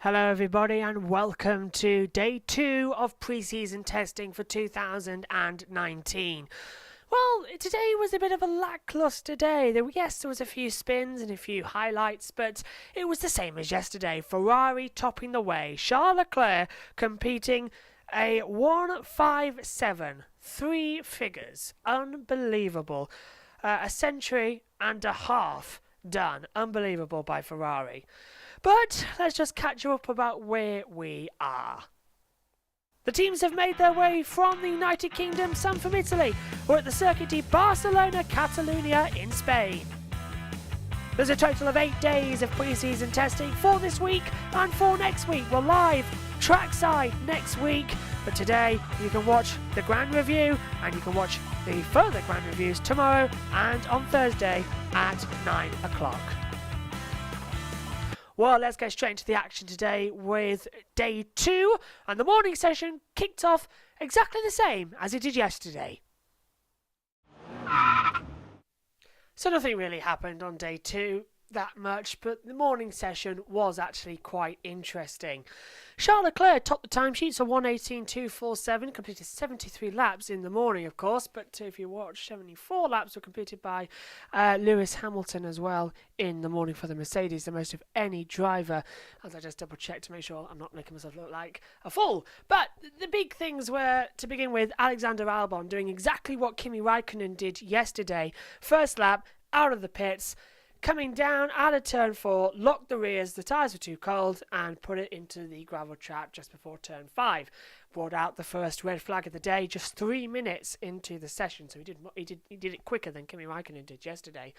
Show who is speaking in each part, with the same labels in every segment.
Speaker 1: Hello, everybody, and welcome to day 2 of pre-season testing for 2019. Well, today was a bit of a lackluster day. Yes, there was a few spins and a few highlights, but it was the same as yesterday. Ferrari topping the way. Charles Leclerc competing a 157, three figures. Unbelievable. A century and a half done. Unbelievable by Ferrari. But let's just catch you up about where we are. The teams have made their way from the United Kingdom, some from Italy. We're at the Circuit de Barcelona, Catalunya in Spain. There's a total of 8 days of pre-season testing for this week and for next week. We're live trackside next week, but today you can watch the Grand Review and you can watch the further Grand Reviews tomorrow and on Thursday at 9 o'clock. Well, let's get straight into the action today with day 2, and the morning session kicked off exactly the same as it did yesterday. So nothing really happened on day 2 that much, but the morning session was actually quite interesting. Charles Leclerc topped the timesheet, so 1:18.247, completed 73 laps in the morning, of course, but if you watch, 74 laps were completed by Lewis Hamilton as well in the morning for the Mercedes, the most of any driver, as I just double checked to make sure I'm not making myself look like a fool. But the big things were, to begin with, Alexander Albon doing exactly what Kimi Raikkonen did yesterday. First lap, out of the pits, coming down out of turn 4, locked the rears, the tyres were too cold, and put it into the gravel trap just before turn 5. Brought out the first red flag of the day just 3 minutes into the session, so he did it quicker than Kimi Raikkonen did yesterday.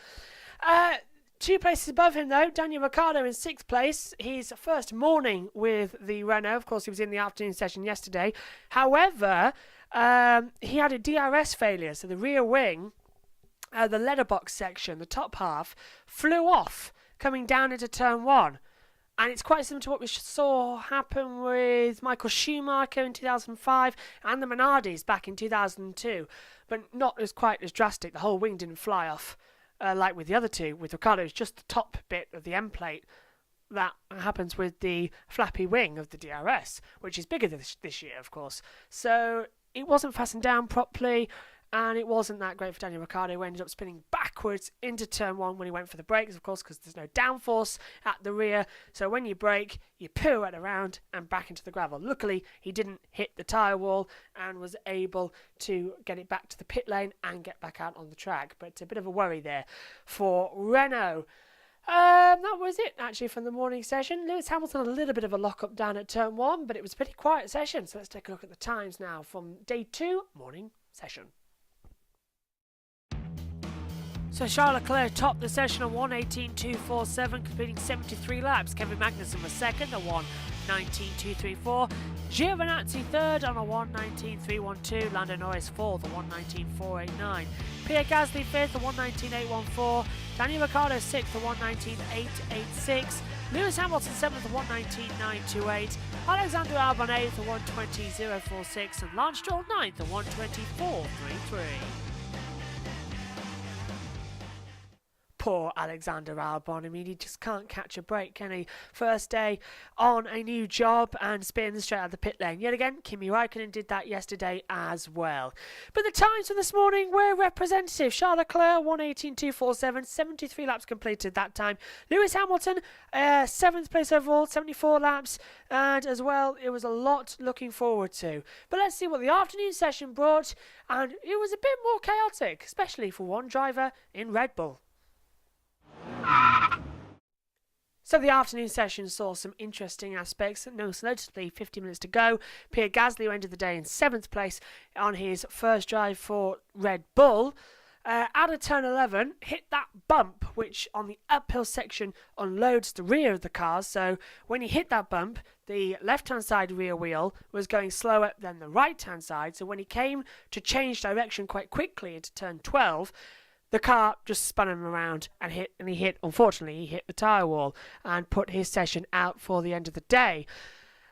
Speaker 1: 2 places above him, though, Daniel Ricciardo in 6th place. His first morning with the Renault. Of course, he was in the afternoon session yesterday. However, he had a DRS failure, so the rear wing, the letterbox section, the top half, flew off coming down into turn 1. And it's quite similar to what we saw happen with Michael Schumacher in 2005 and the Minardis back in 2002. But not quite as drastic. The whole wing didn't fly off like with the other two. With Ricciardo, it's just the top bit of the end plate that happens with the flappy wing of the DRS, which is bigger this year, of course. So it wasn't fastened down properly, and it wasn't that great for Daniel Ricciardo, who ended up spinning backwards into turn 1 when he went for the brakes, of course, because there's no downforce at the rear. So when you brake, you pirouette around and back into the gravel. Luckily, he didn't hit the tyre wall and was able to get it back to the pit lane and get back out on the track. But a bit of a worry there for Renault. That was it, actually, from the morning session. Lewis Hamilton had a little bit of a lock-up down at turn 1, but it was a pretty quiet session. So let's take a look at the times now from day 2, morning session. So Charles Leclerc topped the session on 1:18.247, completing 73 laps. Kevin Magnussen was second on 1:19.234. Giovinazzi third on a 1:19.312. Lando Norris fourth on 1:19.489. Pierre Gasly fifth on 1:19.814. Daniel Ricciardo sixth on 1:19.886. Lewis Hamilton seventh on 1:19.928. Alexander Albon eighth on 1:20.046. And Lance Stroll ninth on 1:24.33. Poor Alexander Albon. I mean, he just can't catch a break, can he? First day on a new job and spins straight out of the pit lane. Yet again, Kimi Raikkonen did that yesterday as well. But the times for this morning were representative. Charles Leclerc, 1:18.247, 73 laps completed that time. Lewis Hamilton, 7th place overall, 74 laps. And as well, it was a lot looking forward to. But let's see what the afternoon session brought. And it was a bit more chaotic, especially for one driver in Red Bull. So the afternoon session saw some interesting aspects, most notably 50 minutes to go. Pierre Gasly ended the day in 7th place on his first drive for Red Bull. Out of turn 11, hit that bump, which on the uphill section unloads the rear of the cars. So when he hit that bump, the left-hand side rear wheel was going slower than the right-hand side. So when he came to change direction quite quickly into turn 12, the car just spun him around and unfortunately, he hit the tyre wall and put his session out for the end of the day.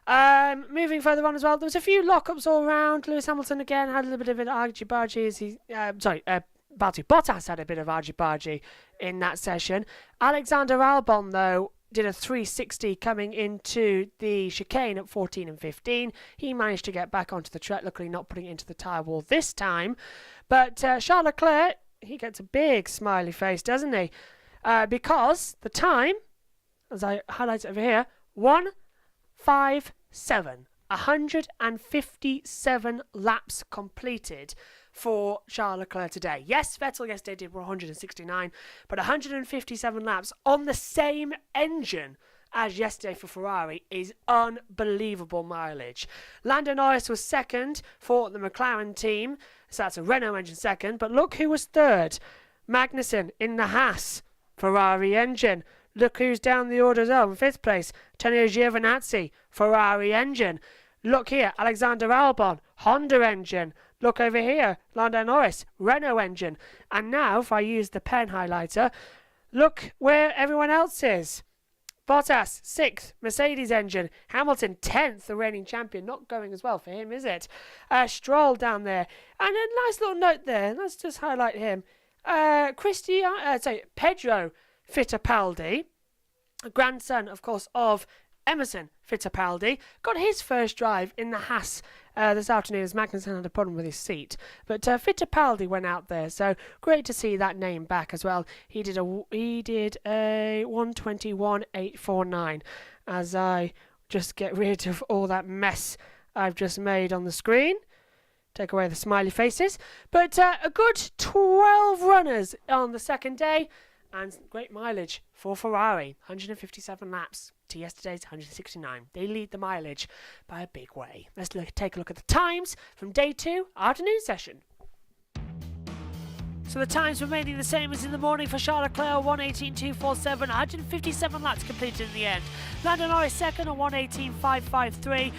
Speaker 1: Moving further on as well, there was a few lockups all around. Lewis Hamilton again had a little bit of an argy-bargy. Valtteri Bottas had a bit of argy-bargy in that session. Alexander Albon, though, did a 360 coming into the chicane at 14 and 15. He managed to get back onto the track, luckily not putting it into the tyre wall this time. But Charles Leclerc, he gets a big smiley face, doesn't he? Because the time, as I highlight it over here, 1:57. 157 laps completed for Charles Leclerc today. Yes, Vettel yesterday did 169, but 157 laps on the same engine as yesterday for Ferrari is unbelievable mileage. Lando Norris was second for the McLaren team, so that's a Renault engine second, but look who was third. Magnussen in the Haas Ferrari engine. Look who's down the order as well in fifth place. Antonio Giovinazzi, Ferrari engine. Look here, Alexander Albon, Honda engine. Look over here, Lando Norris, Renault engine. And now, if I use the pen highlighter, look where everyone else is. Bottas, 6th, Mercedes engine. Hamilton, 10th, the reigning champion. Not going as well for him, is it? Stroll down there. And a nice little note there. Let's just highlight him. Pedro Fittipaldi, a grandson, of course, of Emerson Fittipaldi, got his first drive in the Haas this afternoon as Magnussen had a problem with his seat. But Fittipaldi went out there, so great to see that name back as well. He did a 1:21.849 as I just get rid of all that mess I've just made on the screen. Take away the smiley faces. But a good 12 runners on the second day. And great mileage for Ferrari, 157 laps to yesterday's 169. They lead the mileage by a big way. Let's take a look at the times from day 2, afternoon session. So the times remaining the same as in the morning for Charles Leclerc, 1:18.247, 157 laps completed in the end. Lando Norris second at 1:18.553.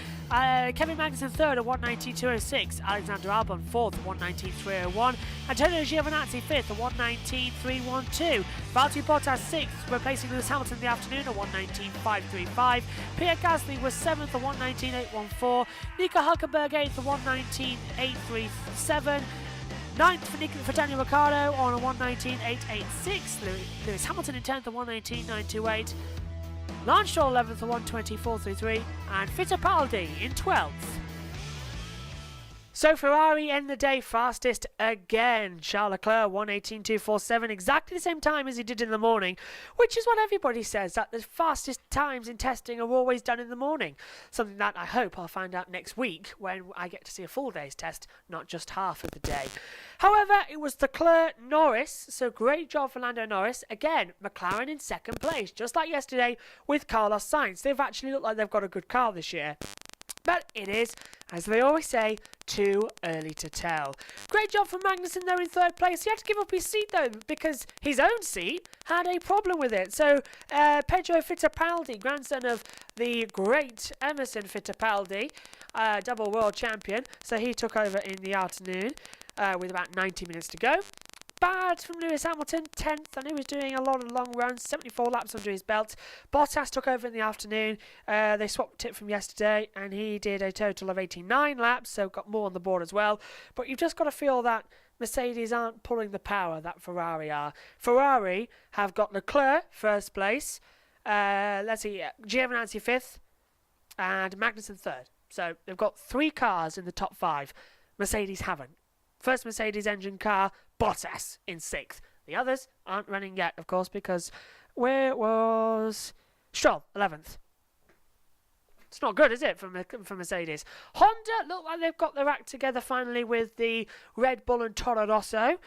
Speaker 1: Kevin Magnussen third at 1:19.206. Alexander Albon fourth at 1:19.301. Antonio Giovinazzi fifth at 1:19.312. Valtteri Bottas sixth, replacing Lewis Hamilton in the afternoon at 1:19.535. Pierre Gasly was seventh at 1:19.814. Nico Hülkenberg eighth at 1:19.837. Ninth for Daniel Ricciardo on a 1:19.886. Lewis Hamilton in 10th at 1:19.928. Lance Stroll 11th at 1:20.433. And Fittipaldi in 12th. So Ferrari end the day fastest again. Charles Leclerc 1:18.247, exactly the same time as he did in the morning, which is what everybody says, that the fastest times in testing are always done in the morning. Something that I hope I'll find out next week when I get to see a full day's test, not just half of the day. However, it was Leclerc-Norris, so great job for Lando Norris. Again, McLaren in second place, just like yesterday with Carlos Sainz. They've actually looked like they've got a good car this year. But it is, as they always say, too early to tell. Great job for Magnussen though in third place. He had to give up his seat though because his own seat had a problem with it. So Pedro Fittipaldi, grandson of the great Emerson Fittipaldi, double world champion, so he took over in the afternoon with about 90 minutes to go. Bad from Lewis Hamilton, 10th, and he was doing a lot of long runs, 74 laps under his belt. Bottas took over in the afternoon. They swapped it from yesterday, and he did a total of 89 laps, so got more on the board as well. But you've just got to feel that Mercedes aren't pulling the power that Ferrari are. Ferrari have got Leclerc first place, Giovinazzi 5th, and Magnussen 3rd. So they've got 3 cars in the top 5. Mercedes haven't. First Mercedes engine car, Bottas in 6th. The others aren't running yet, of course, because where was Stroll, 11th. It's not good, is it, for Mercedes? Honda look like they've got their act together finally with the Red Bull and Toro Rosso.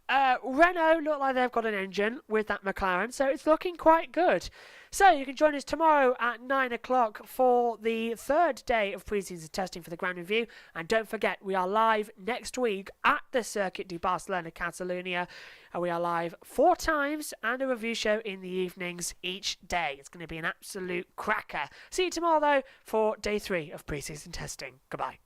Speaker 1: Renault look like they've got an engine with that McLaren, so it's looking quite good. So you can join us tomorrow at 9 o'clock for the 3rd day of pre-season testing for the Grand Review. And don't forget, we are live next week at the Circuit de Barcelona Catalunya. And we are live 4 times and a review show in the evenings each day. It's going to be an absolute cracker. See you tomorrow, though, for day 3 of pre-season testing. Goodbye.